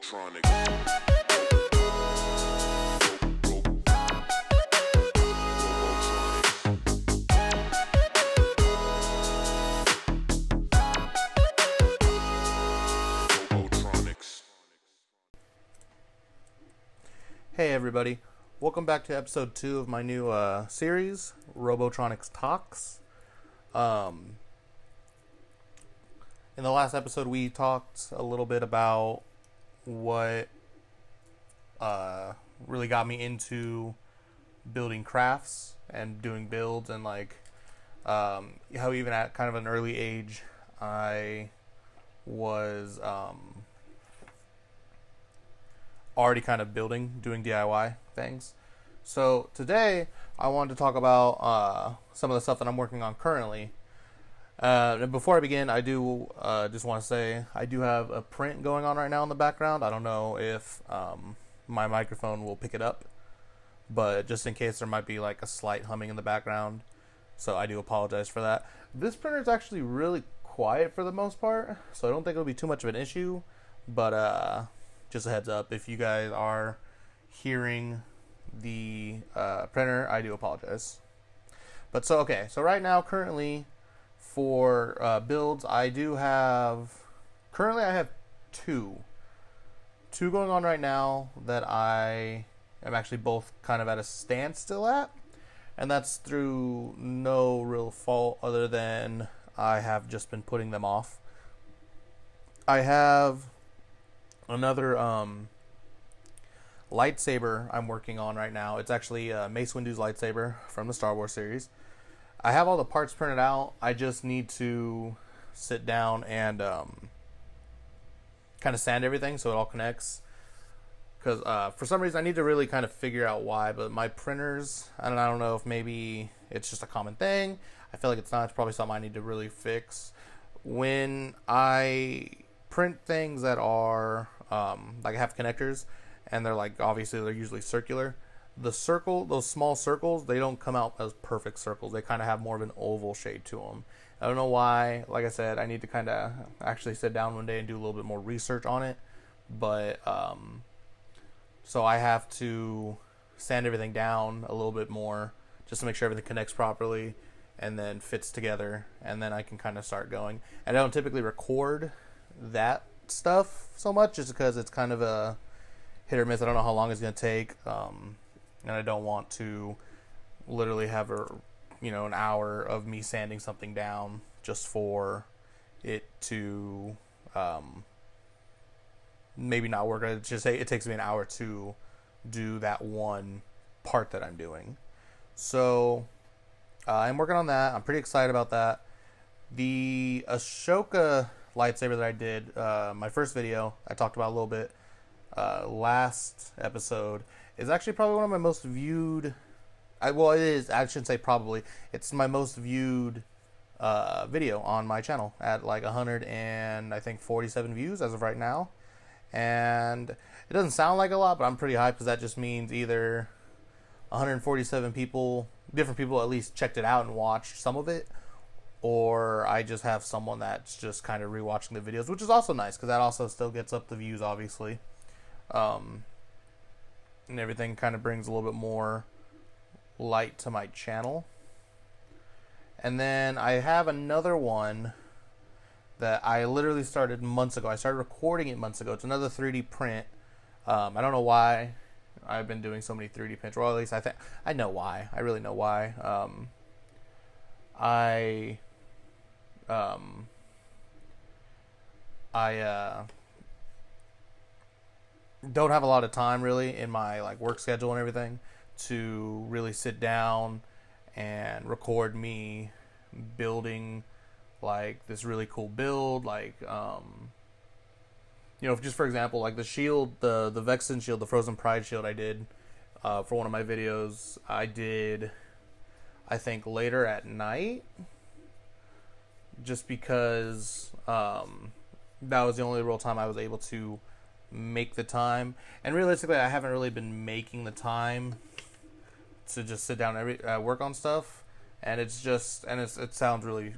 Robotronix. Hey everybody, welcome back to episode 2 of my new series, Robotronix Talks. In the last episode we talked a little bit about what really got me into building crafts and doing builds, and how even at kind of an early age I was already kind of doing DIY things. So today I wanted to talk about some of the stuff that I'm working on currently. And before I begin, I do just want to say I do have a print going on right now in the background. I don't know if my microphone will pick it up, but just in case, there might be like a slight humming in the background, so I do apologize for that. This printer is actually really quiet for the most part, so I don't think it'll be too much of an issue, but just a heads up, if you guys are hearing the printer, I do apologize. But so right now, currently, for builds, I have two going on right now that I am actually both kind of at a standstill at, and that's through no real fault other than I have just been putting them off. I have another lightsaber I'm working on right now. It's actually Mace Windu's lightsaber from the Star Wars series. I have all the parts printed out. I just need to sit down and kind of sand everything so it all connects. Because for some reason I need to really kind of figure out why, but my printers, I don't know if maybe it's just a common thing. I feel like it's not. It's probably something I need to really fix. When I print things that are like have connectors, and they're usually circular, those small circles, they don't come out as perfect circles. They kind of have more of an oval shade to them. I don't know why. Like I said, I need to kind of actually sit down one day and do a little bit more research on it, but so I have to sand everything down a little bit more just to make sure everything connects properly and then fits together, and then I can kind of start going. And I don't typically record that stuff so much just because it's kind of a hit or miss. I don't know how long it's going to take, and I don't want to literally have an hour of me sanding something down just for it to maybe not work. It's just say it takes me an hour to do that one part that I'm doing. So I'm working on that. I'm pretty excited about that. The Ashoka lightsaber that I did, my first video, I talked about a little bit last episode, is actually probably one of my most viewed. It is. I shouldn't say probably. It's my most viewed video on my channel at like 147 views as of right now. And it doesn't sound like a lot, but I'm pretty hyped because that just means either 147 different people at least checked it out and watched some of it, or I just have someone that's just kind of rewatching the videos, which is also nice because that also still gets up the views, obviously. And everything kind of brings a little bit more light to my channel. And then I have another one that I literally started months ago. I started recording it months ago. It's another 3D print. I don't know why I've been doing so many 3D prints. Well, at least I know why. I really know why. I don't have a lot of time really in my work schedule and everything to really sit down and record me building this really cool build, just for example, the shield, the Vexen shield, the Frozen Pride shield I did for one of my videos. I did, I think, later at night, just because that was the only real time I was able to make the time. And realistically, I haven't really been making the time to just sit down and work on stuff. And it sounds really,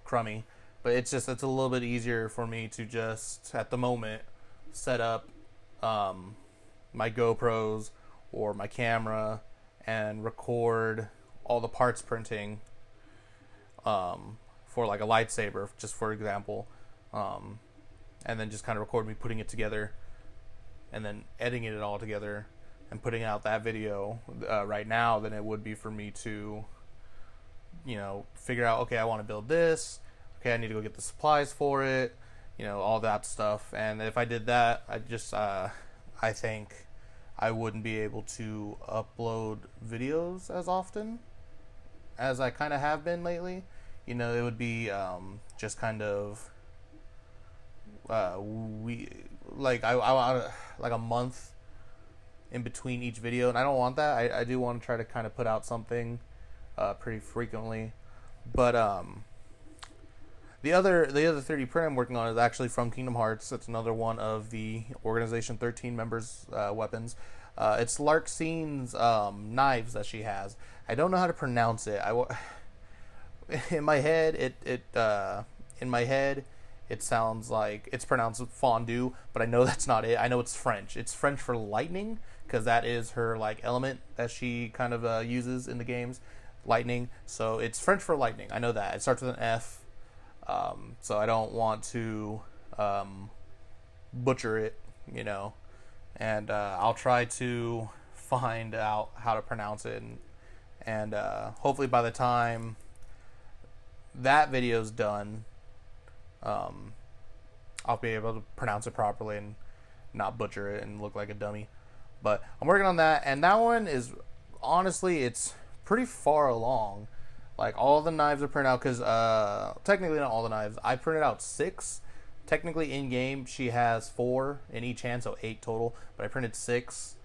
crummy, but it's a little bit easier for me to just, at the moment, set up my GoPros or my camera and record all the parts printing for like a lightsaber, just for example, and then just kind of record me putting it together and then editing it all together and putting out that video right now than it would be for me to, you know, figure out, okay, I want to build this, okay, I need to go get the supplies for it, you know, all that stuff. And if I did that, I think I wouldn't be able to upload videos as often as I kind of have been lately. You know, it would be just kind of like a month in between each video, and I don't want that. I do want to try to kind of put out something pretty frequently. But the other 3D print I'm working on is actually from Kingdom Hearts. It's another one of the Organization 13 members' weapons. It's Larxine's knives that she has. I don't know how to pronounce it. In my head, it sounds like it's pronounced fondue, but I know that's not it. I know it's French. It's French for lightning, because that is her like element that she kind of uses in the games, lightning. So it's French for lightning. I know that. It starts with an F. So I don't want to butcher it, you know. And I'll try to find out how to pronounce it, and hopefully by the time that video's done, I'll be able to pronounce it properly and not butcher it and look like a dummy. But I'm working on that, and that one is, honestly, it's pretty far along. Like, all the knives are printed out, because technically not all the knives. I printed out 6. Technically in game she has 4 in each hand, so 8 total, but I printed 6.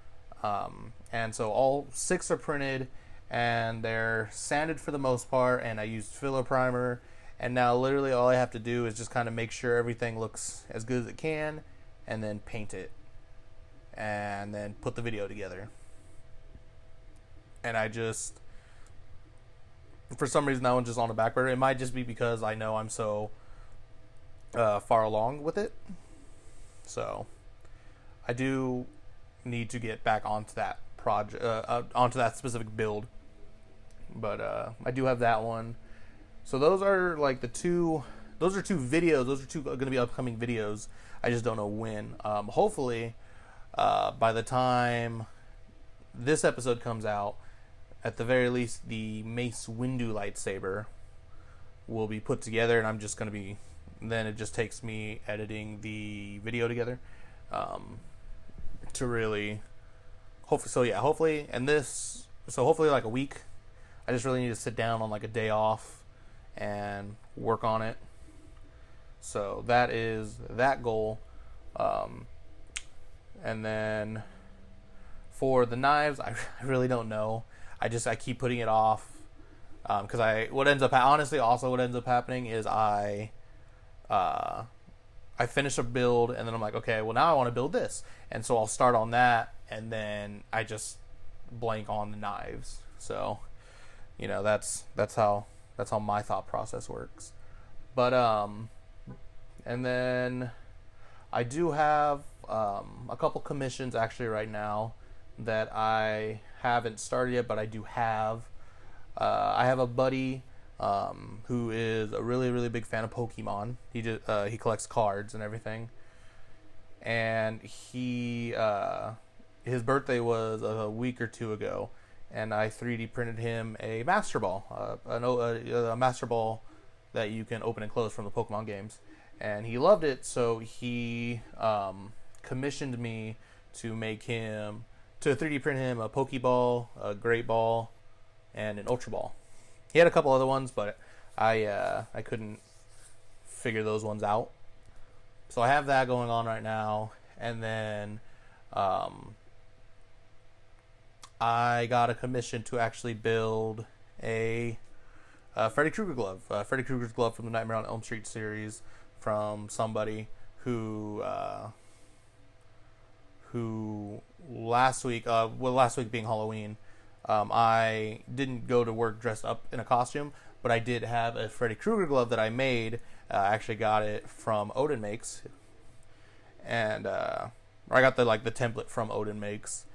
And so all 6 are printed, and they're sanded for the most part, and I used filler primer, and now literally all I have to do is just kind of make sure everything looks as good as it can, and then paint it, and then put the video together. And I just, for some reason, that one's just on the back burner. It might just be because I know I'm so far along with it. So I do need to get back onto that project, onto that specific build. But I do have that one. So those are like those are 2 videos. Those are 2 going to be upcoming videos. I just don't know when. Hopefully, by the time this episode comes out, at the very least, the Mace Windu lightsaber will be put together, and I'm just going to be, then it just takes me editing the video together to really, hopefully, and this, so hopefully like a week. I just really need to sit down on like a day off and work on it. So that is that goal. And then for the knives, I really don't know. I keep putting it off because what ends up happening is I finish a build, and then I'm like, okay, well now I want to build this, and so I'll start on that, and then I just blank on the knives. So, you know, that's how my thought process works. But and then I do have a couple commissions actually right now that I haven't started yet, but I do have. I have a buddy who is a really, really big fan of Pokemon. He collects cards and everything, and his birthday was a week or 2 ago, and I 3D printed him a Master Ball, a Master Ball that you can open and close from the Pokemon games, and he loved it. So he commissioned me to 3D print him a Pokeball, a Great Ball, and an Ultra Ball. He had a couple other ones, but I couldn't figure those ones out. So I have that going on right now, and then I got a commission to actually build a Freddy Krueger glove. Freddy Krueger's glove from the Nightmare on Elm Street series, from somebody who last week being Halloween, I didn't go to work dressed up in a costume, but I did have a Freddy Krueger glove that I made. I actually got it from Odin Makes, and or I got the template from Odin Makes,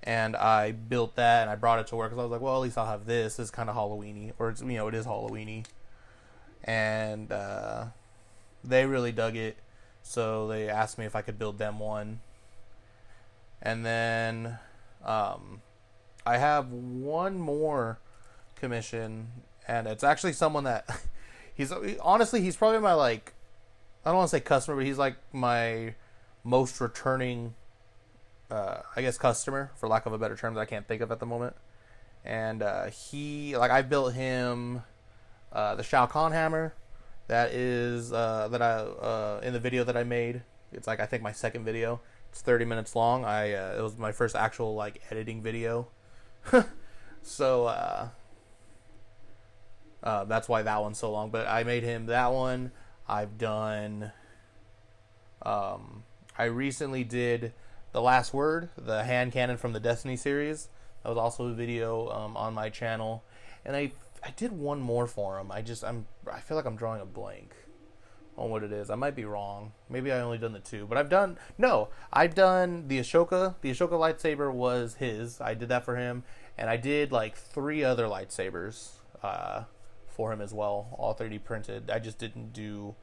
and I built that and I brought it to work because I was like, well, at least I'll have this. It's kind of Halloweeny, or it's, it is Halloweeny, and they really dug it, so they asked me if I could build them one, and then I have one more commission, and it's actually someone that he's probably my I don't want to say customer, but he's like my most returning I guess customer, for lack of a better term that I can't think of at the moment. And I built him the Shao Kahn hammer that is that I in the video that I made. It's I think my second video. It's 30 minutes long. It was my first actual editing video. So that's why that one's so long. But I made him that one. I've done I recently did The Last Word, the hand cannon from the Destiny series. That was also a video on my channel. And I did one more for him. I feel like I'm drawing a blank on what it is. I might be wrong. Maybe I only done the two. But I've done the Ashoka. The Ashoka lightsaber was his. I did that for him. And I did 3 other lightsabers for him as well. All 3D printed. I just didn't do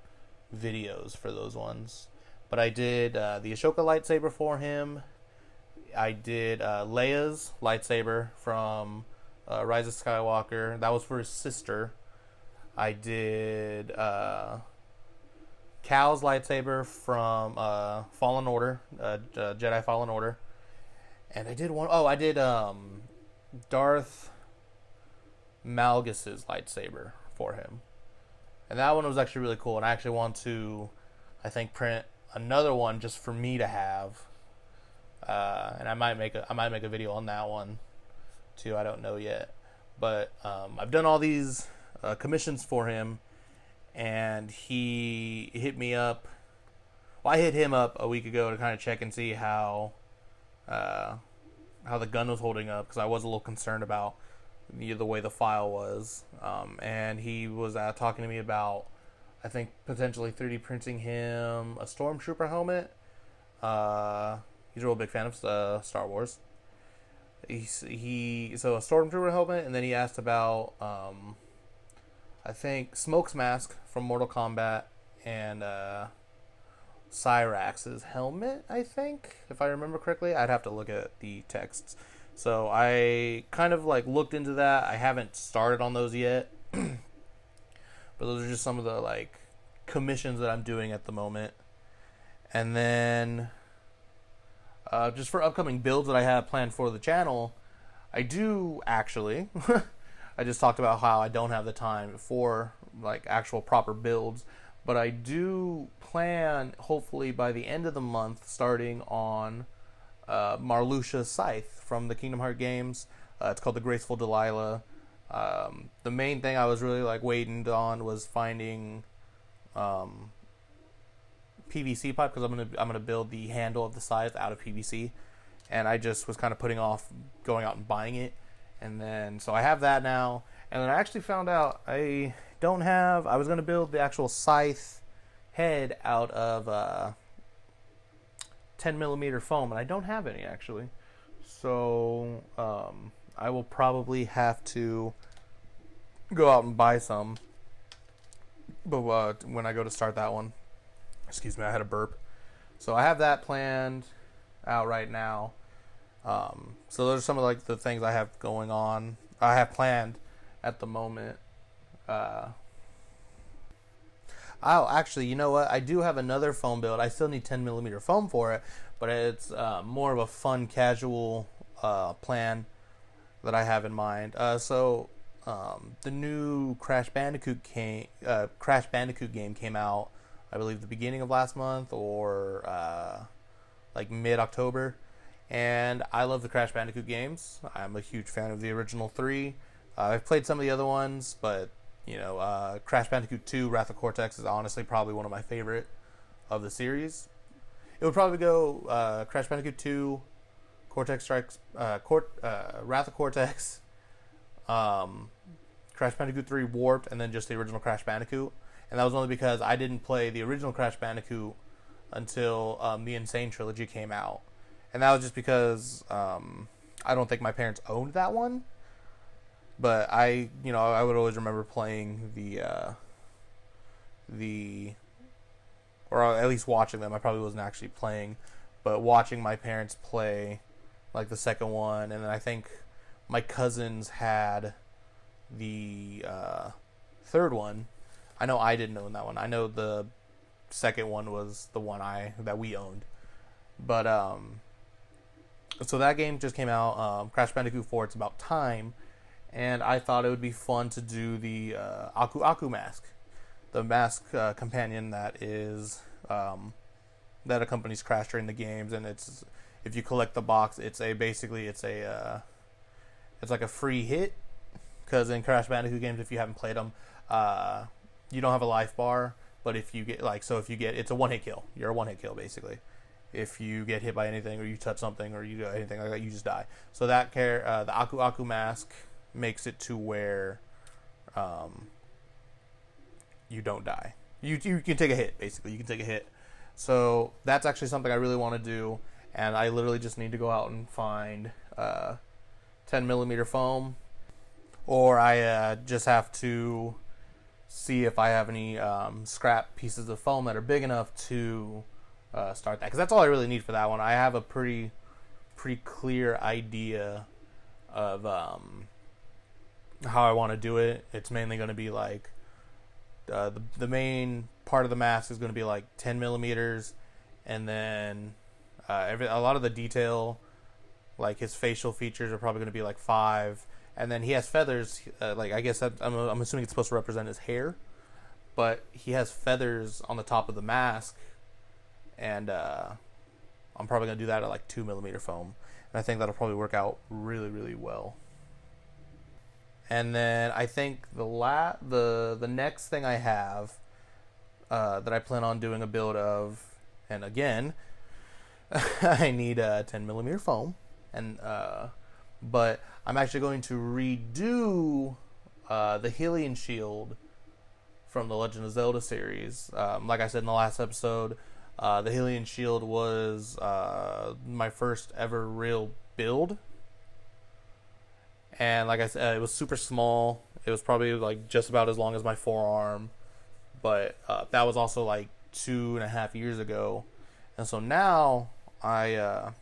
videos for those ones. But I did the Ashoka lightsaber for him. I did Leia's lightsaber from Rise of Skywalker. That was for his sister. I did Cal's lightsaber from Fallen Order, Jedi Fallen Order. And I did one... Oh, I did Darth Malgus's lightsaber for him. And that one was actually really cool. And I actually want to, I think, print another one just for me to have. And I might make a video on that one too. I don't know yet. But I've done all these commissions for him, and he hit me up. Well, I hit him up a week ago to kind of check and see how the gun was holding up, because I was a little concerned about the way the file was. And he was talking to me about, I think, potentially 3D printing him a Stormtrooper helmet. He's a real big fan of Star Wars. So a Stormtrooper helmet, and then he asked about I think Smoke's mask from Mortal Kombat, and Cyrax's helmet, I think, if I remember correctly. I'd have to look at the texts. So I kind of looked into that. I haven't started on those yet. But those are just some of the commissions that I'm doing at the moment. And then just for upcoming builds that I have planned for the channel, I do actually I just talked about how I don't have the time for actual proper builds, but I do plan, hopefully by the end of the month, starting on Marluxia's scythe from the Kingdom Hearts games. It's called the Graceful Delilah. The main thing I was really waiting on was finding PVC pipe, because I'm gonna build the handle of the scythe out of PVC, and I just was kind of putting off going out and buying it. And then so I have that now, and then I actually found out I was gonna build the actual scythe head out of 10mm foam, and I don't have any actually. So I will probably have to go out and buy some. But when I go to start that one, excuse me, I had a burp. So I have that planned out right now. So those are some of the things I have going on. I have planned at the moment. Actually, you know what? I do have another foam build. I still need 10mm foam for it, but it's more of a fun, casual plan that I have in mind. So the new Crash Bandicoot game came out, I believe, the beginning of last month, or mid-October. And I love the Crash Bandicoot games. I'm a huge fan of the original 3. I've played some of the other ones, but Crash Bandicoot 2, Wrath of Cortex is honestly probably one of my favorite of the series. It would probably go Crash Bandicoot 2, Cortex Strikes, Wrath of Cortex, Crash Bandicoot 3 Warped, and then just the original Crash Bandicoot. And that was only because I didn't play the original Crash Bandicoot until the Insane trilogy came out, and that was just because I don't think my parents owned that one, but I would always remember playing or at least watching them. I probably wasn't actually playing, but watching my parents play like the second one, and then I think my cousins had the third one. I know I didn't own that one. I know the second one was the one that we owned. But so that game just came out, Crash Bandicoot 4. It's about time, and I thought it would be fun to do the Akuaku Mask, the mask companion that accompanies Crash during the games, and it's if you collect the box, it's like a free hit, because in Crash Bandicoot games, if you haven't played them, you don't have a life bar, but if you get it's a one-hit kill. You're a one-hit kill basically. If you get hit by anything, or you touch something, or you do anything like that, you just die. So that the Akuaku Mask makes it to where you don't die. You can take a hit, basically. You can take a hit. So that's actually something I really want to do, and I literally just need to go out and find 10mm foam, or I just have to see if I have any scrap pieces of foam that are big enough to start that, because that's all I really need for that one. I have a pretty clear idea of how I want to do it. It's mainly going to be like the main part of the mask is going to be like 10mm, and then a lot of the detail, like his facial features, are probably going to be like 5. And then he has feathers, like I guess I'm assuming it's supposed to represent his hair, but he has feathers on the top of the mask, and I'm probably going to do that at like 2mm foam, and I think that'll probably work out really, really well. And then I think the next thing I have that I plan on doing a build of, and again, I need 10mm foam, and but I'm actually going to redo the Helium Shield from the Legend of Zelda series. Like I said in the last episode, the Helium Shield was my first ever real build. And like I said, it was super small. It was probably like just about as long as my forearm. But that was also like 2.5 years ago. And so now I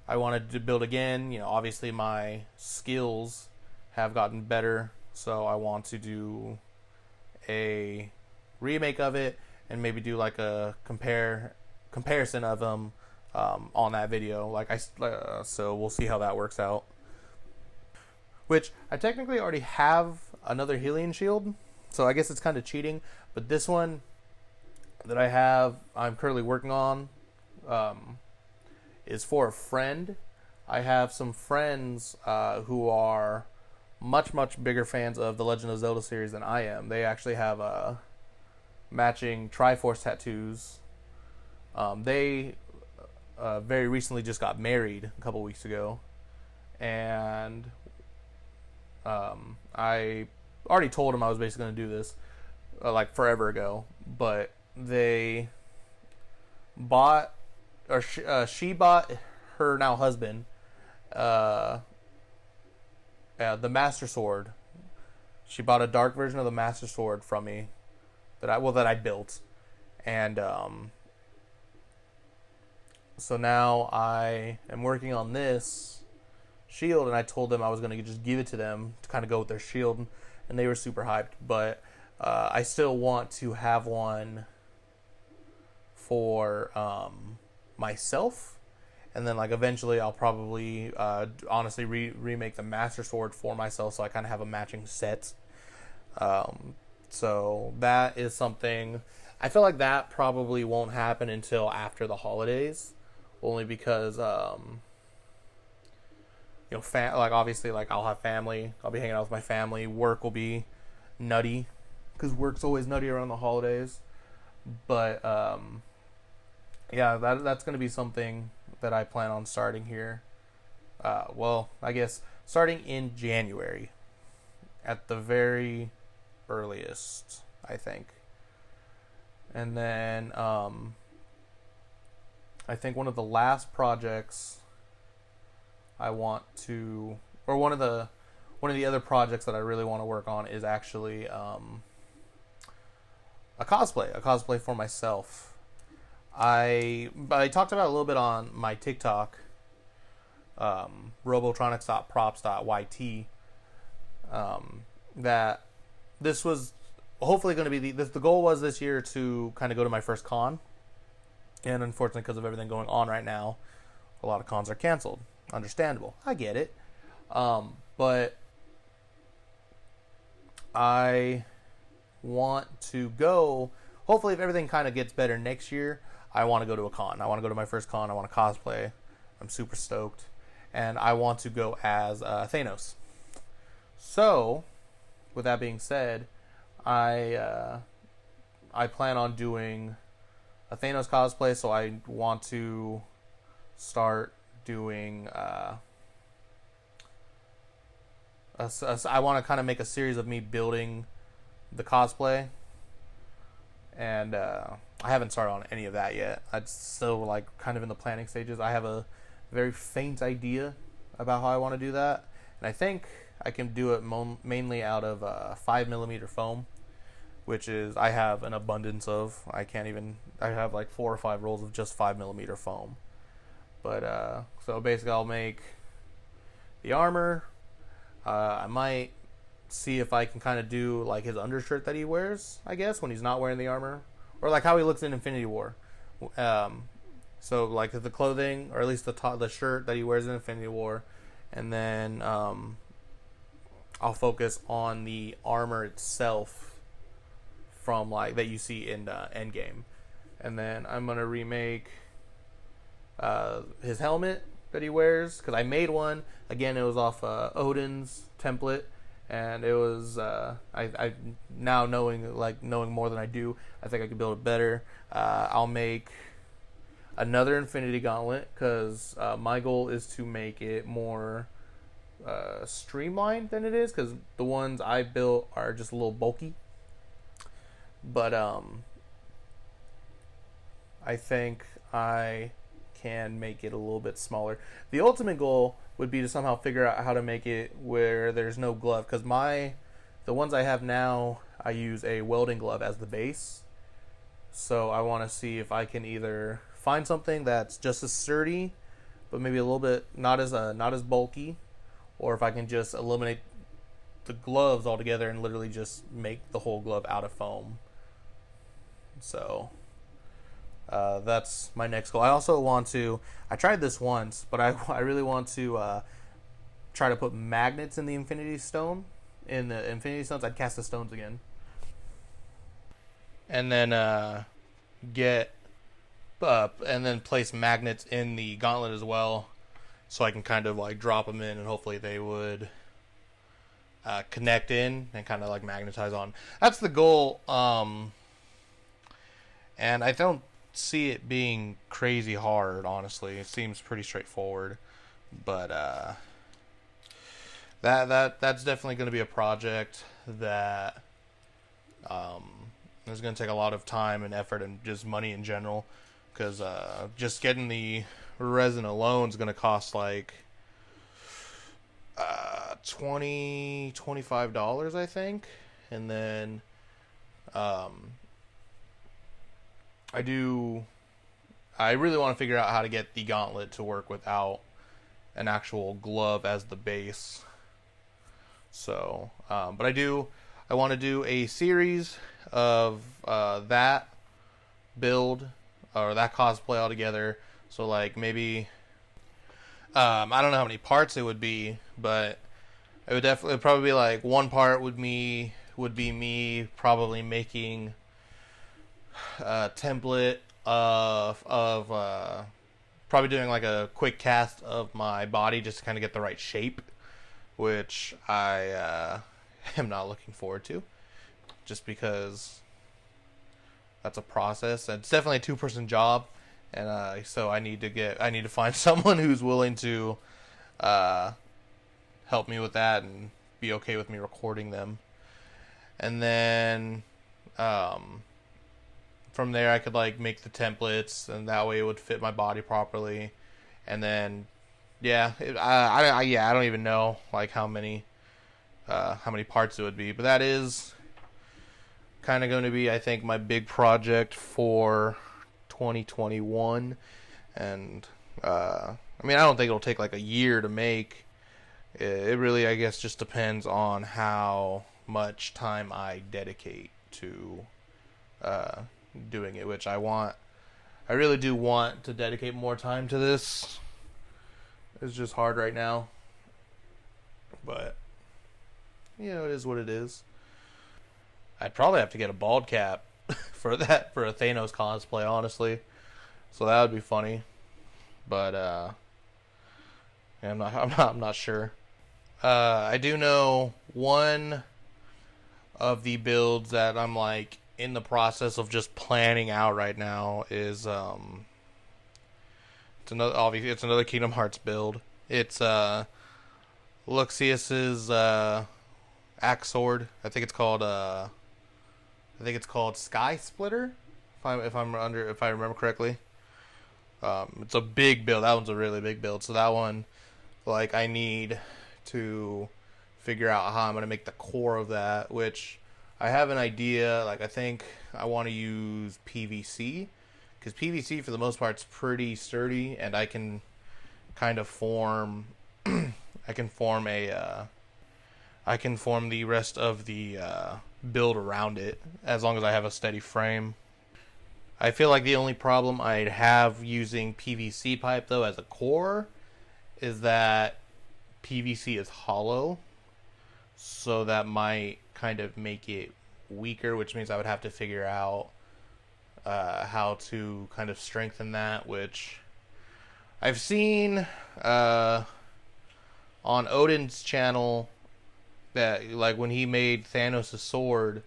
wanted to build again. Obviously my skills have gotten better, so I want to do a remake of it and maybe do like a comparison of them on that video. So we'll see how that works out. Which I technically already have another Helium Shield, so I guess it's kind of cheating. But this one that I'm currently working on, is for a friend. I have some friends who are much, much bigger fans of the Legend of Zelda series than I am. They actually have matching Triforce tattoos. They very recently just got married a couple weeks ago, and I already told them I was basically going to do this like forever ago, but they bought, or she bought her now husband the Master Sword. She bought a dark version of the Master Sword from me that I built, and so now I am working on this shield, and I told them I was going to just give it to them to kind of go with their shield, and they were super hyped. But I still want to have one for myself, and then like eventually I'll probably honestly remake the Master Sword for myself, so I kind of have a matching set. So that is something I feel like that probably won't happen until after the holidays, only because like obviously, like I'll have family, I'll be hanging out with my family, work will be nutty, because work's always nutty around the holidays. But yeah, that's going to be something that I plan on starting here. Well, I guess starting in January at the very earliest, I think. And then I think one of the last projects I want to, or one of the other projects that I really want to work on is actually a cosplay for myself. I talked about it a little bit on my TikTok, Robotronix.props.yt, that this was hopefully going to be the goal was this year to kind of go to my first con, and unfortunately because of everything going on right now, a lot of cons are canceled. Understandable, I get it, but I want to go. Hopefully, if everything kind of gets better next year, I want to go to a con. I want to go to my first con. I want to cosplay. I'm super stoked, and I want to go as Thanos. So, with that being said, I plan on doing a Thanos cosplay. So I want to start doing. I want to kind of make a series of me building the cosplay, and I haven't started on any of that yet. It's still like kind of in the planning stages. I have a very faint idea about how I want to do that, and I think I can do it mainly out of 5mm foam, which is I have an abundance of. I have like 4 or 5 rolls of just 5mm foam. But so basically, I'll make the armor. I might see if I can kind of do like his undershirt that he wears, I guess, when he's not wearing the armor, or like how he looks in Infinity War. So like the clothing, or at least the shirt that he wears in Infinity War, and then I'll focus on the armor itself from like that you see in Endgame, and then I'm gonna remake his helmet that he wears, because I made one. Again, it was off Odin's template, and it was I now knowing more than I do, I think I could build it better. I'll make another Infinity Gauntlet, because my goal is to make it more streamlined than it is, because the ones I built are just a little bulky. But I think I can make it a little bit smaller. The ultimate goal would be to somehow figure out how to make it where there's no glove, because the ones I have now, I use a welding glove as the base. So I want to see if I can either find something that's just as sturdy, but maybe a little bit not as bulky, or if I can just eliminate the gloves altogether and literally just make the whole glove out of foam. So that's my next goal. I also want to. I tried this once, but I really want to try to put magnets in the Infinity Stone. In the Infinity Stones, I'd cast the stones again, and then get and then place magnets in the gauntlet as well, so I can kind of like drop them in, and hopefully they would connect in and kind of like magnetize on. That's the goal. And I don't see it being crazy hard, honestly. It seems pretty straightforward, but that's definitely going to be a project that is going to take a lot of time and effort and just money in general, because just getting the resin alone is going to cost like $25, I think, and then I really want to figure out how to get the gauntlet to work without an actual glove as the base. So, but I want to do a series of that build or that cosplay altogether. So like maybe I don't know how many parts it would be, but it would probably be like one part would be me probably making a template of probably doing like a quick cast of my body just to kind of get the right shape, which I am not looking forward to, just because that's a process. It's definitely a 2-person job, and so I need to find someone who's willing to help me with that and be okay with me recording them. And then from there I could like make the templates, and that way it would fit my body properly. And then yeah, I don't even know like how many parts it would be, but that is kind of going to be, I think, my big project for 2021. And I mean, I don't think it'll take like a year to make. It really, I guess, just depends on how much time I dedicate to doing it, which I really do want to dedicate more time to this. It's just hard right now, but you know, it is what it is. I'd probably have to get a bald cap for a Thanos cosplay, honestly. So that would be funny, but yeah, I'm not sure. I do know one of the builds that I'm like in the process of just planning out right now is it's another Kingdom Hearts build. It's Luxius's axe sword. I think it's called Sky Splitter, if I remember correctly. It's a big build. That one's a really big build. So that one, like, I need to figure out how I'm gonna make the core of that, which I have an idea. Like, I think I want to use PVC, because PVC for the most part is pretty sturdy, and I can kind of form I can form the rest of the build around it, as long as I have a steady frame. I feel like the only problem I'd have using PVC pipe, though, as a core is that PVC is hollow, so that might kind of make it weaker, which means I would have to figure out how to kind of strengthen that, which I've seen on Odin's channel, that like when he made Thanos' sword,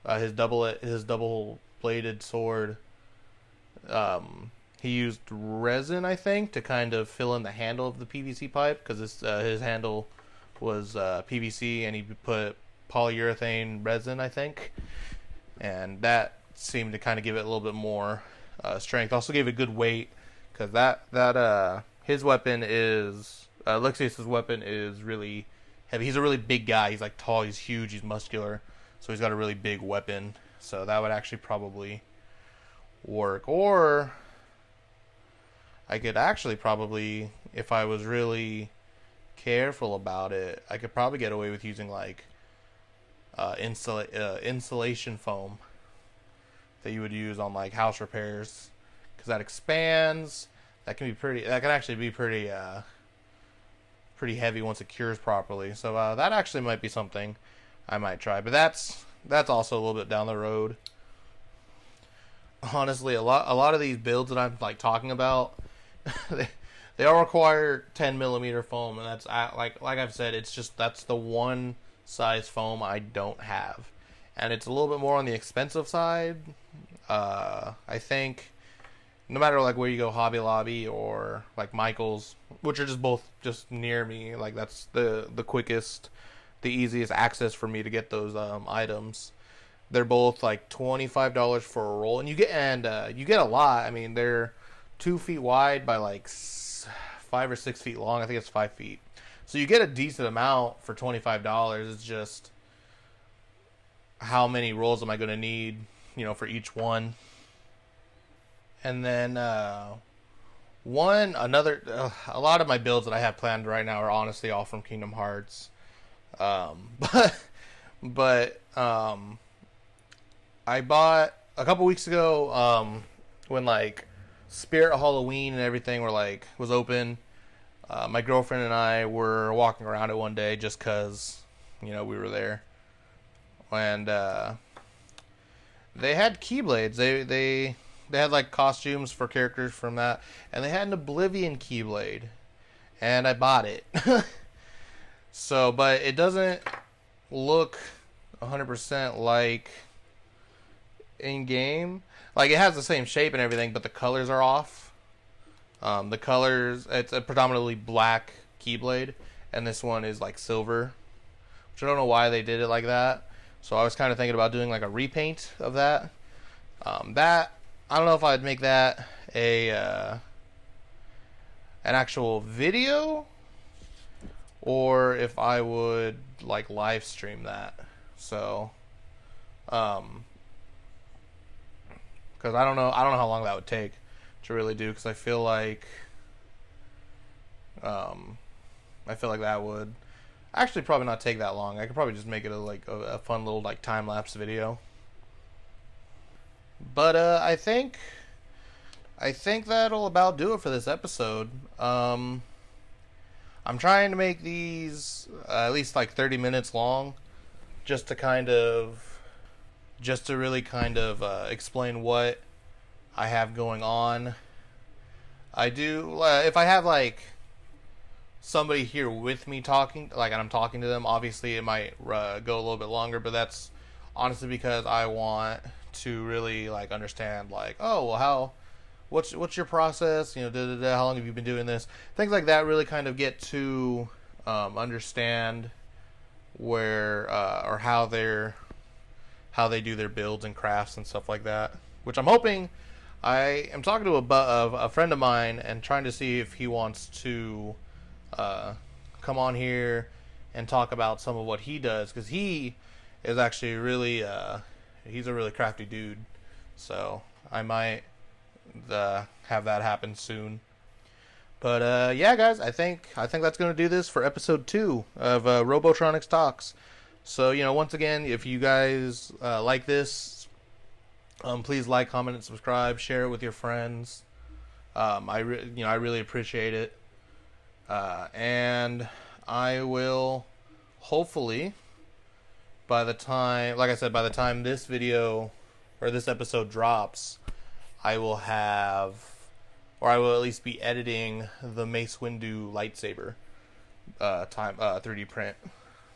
his double bladed sword, he used resin, I think, to kind of fill in the handle of the PVC pipe, because his handle was PVC, and he put polyurethane resin, I think, and that seemed to kind of give it a little bit more strength. Also gave it good weight, because that his weapon is Alexius's weapon is really heavy. He's a really big guy. He's like tall. He's huge. He's muscular. So he's got a really big weapon. So that would actually probably work. Or I could actually probably, if I was really careful about it, I could probably get away with using like insulation foam that you would use on like house repairs, because that expands. That can actually be pretty heavy once it cures properly. So that actually might be something I might try. But that's also a little bit down the road. Honestly, a lot of these builds that I'm like talking about, they all require 10mm foam, and that's like I've said, that's the one size foam I don't have, and it's a little bit more on the expensive side. I think no matter like where you go, Hobby Lobby or like Michael's, which are just near me, like that's the quickest, the easiest access for me to get those items. They're both like $25 for a roll, and you get a lot. I mean, they're 2 feet wide by like 5 or 6 feet long. I think it's 5 feet. So you get a decent amount for $25. It's just how many rolls am I going to need, for each one. And then a lot of my builds that I have planned right now are honestly all from Kingdom Hearts. But I bought a couple weeks ago, when like Spirit Halloween and everything was open. My girlfriend and I were walking around it one day just because, we were there. And they had Keyblades. They had like costumes for characters from that, and they had an Oblivion Keyblade, and I bought it. So, but it doesn't look 100% like in game. Like, it has the same shape and everything, but the colors are off. The colors, it's a predominantly black Keyblade, and this one is like silver, which I don't know why they did it like that. So I was kind of thinking about doing like a repaint of that, That, I don't know if I'd make that a an actual video, or if I would like live stream that. So, because I don't know how long that would take to really do. Because I feel like that would actually probably not take that long. I could probably just make it a fun little like time lapse video. But I think that'll about do it for this episode. I'm trying to make these at least like 30 minutes long, just to really kind of explain what I have going on. I do if I have like somebody here with me talking, like, and I'm talking to them, obviously it might go a little bit longer, but that's honestly because I want to really like understand, like, oh well, what's your process, you know, how long have you been doing this, things like that, really kind of get to understand where or how they do their builds and crafts and stuff like that, which I'm hoping. I am talking to a friend of mine and trying to see if he wants to come on here and talk about some of what he does, because he is actually really he's a really crafty dude, so I might have that happen soon. But yeah, guys, I think that's going to do this for episode 2 of Robotronix Talks. So, you know, once again, if you guys like this, please like, comment, and subscribe. Share it with your friends. I really appreciate it. And I will hopefully, by the time this video or this episode drops, I will at least be editing the Mace Windu lightsaber 3D print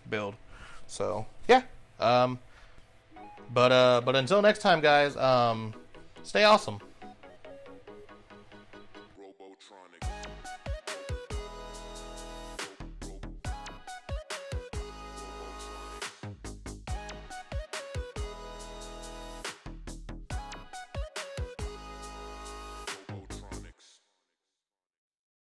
build. So yeah. But until next time, guys, stay awesome.